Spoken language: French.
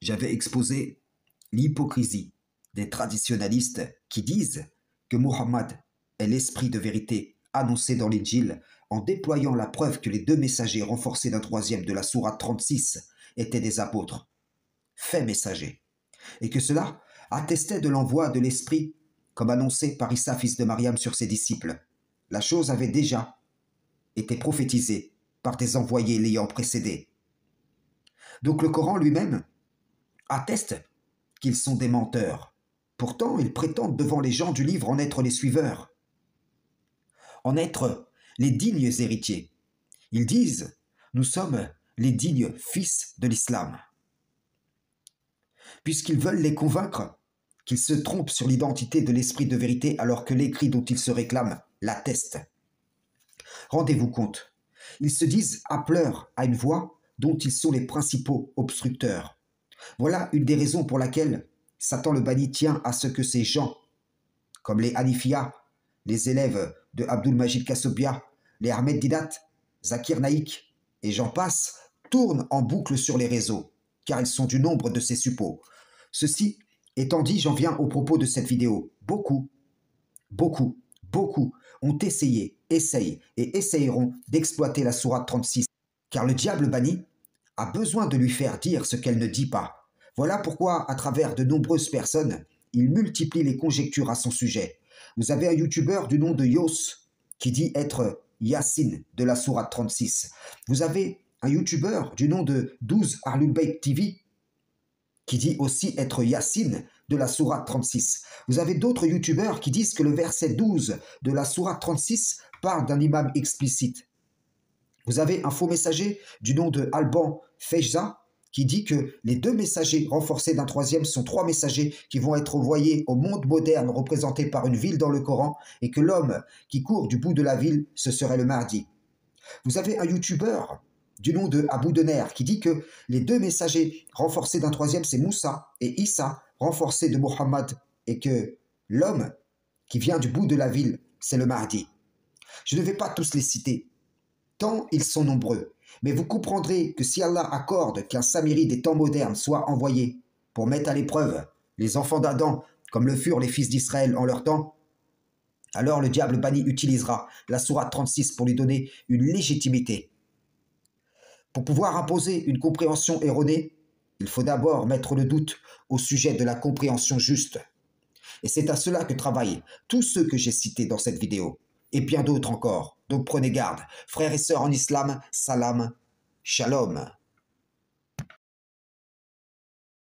j'avais exposé l'hypocrisie des traditionalistes qui disent que Muhammad est l'esprit de vérité annoncé dans l'Injil en déployant la preuve que les deux messagers renforcés d'un troisième de la sourate 36 étaient des apôtres, faits messagers, et que cela attestait de l'envoi de l'esprit comme annoncé par Issa fils de Mariam sur ses disciples. La chose avait déjà été prophétisée par des envoyés l'ayant précédé. Donc le Coran lui-même atteste qu'ils sont des menteurs. Pourtant, ils prétendent devant les gens du livre en être les suiveurs, en être les dignes héritiers. Ils disent « Nous sommes les dignes fils de l'islam ». Puisqu'ils veulent les convaincre qu'ils se trompent sur l'identité de l'esprit de vérité alors que l'écrit dont ils se réclament l'atteste. Rendez-vous compte, ils se disent appeleurs à une voie dont ils sont les principaux obstructeurs. Voilà une des raisons pour laquelle Satan le banni tient à ce que ces gens, comme les Hanifia, les élèves de Abdul Majid Kassobia, les Ahmed Didat, Zakir Naïk et j'en passe, tournent en boucle sur les réseaux, car ils sont du nombre de ces suppôts. Ceci étant dit, j'en viens au propos de cette vidéo. Beaucoup ont essayé, essayent et essayeront d'exploiter la sourate 36, car le diable banni a besoin de lui faire dire ce qu'elle ne dit pas. Voilà pourquoi, à travers de nombreuses personnes, il multiplie les conjectures à son sujet. Vous avez un youtubeur du nom de Yos qui dit être Yassine de la sourate 36. Vous avez un youtubeur du nom de 12 Ahlul Bayt TV qui dit aussi être Yassine de la sourate 36. Vous avez d'autres youtubeurs qui disent que le verset 12 de la sourate 36 parle d'un imam explicite. Vous avez un faux messager du nom de Alban Fejza qui dit que les deux messagers renforcés d'un troisième sont trois messagers qui vont être envoyés au monde moderne représenté par une ville dans le Coran et que l'homme qui court du bout de la ville, ce serait le Mahdi. Vous avez un youtubeur du nom de Abou Dener qui dit que les deux messagers renforcés d'un troisième, c'est Moussa et Issa, renforcés de Mohammed, et que l'homme qui vient du bout de la ville, c'est le Mahdi. Je ne vais pas tous les citer, tant ils sont nombreux, mais vous comprendrez que si Allah accorde qu'un Samiri des temps modernes soit envoyé pour mettre à l'épreuve les enfants d'Adam, comme le furent les fils d'Israël en leur temps, alors le diable banni utilisera la sourate 36 pour lui donner une légitimité. Pour pouvoir imposer une compréhension erronée, il faut d'abord mettre le doute au sujet de la compréhension juste. Et c'est à cela que travaillent tous ceux que j'ai cités dans cette vidéo, et bien d'autres encore. Donc prenez garde, frères et sœurs en islam, salam, shalom.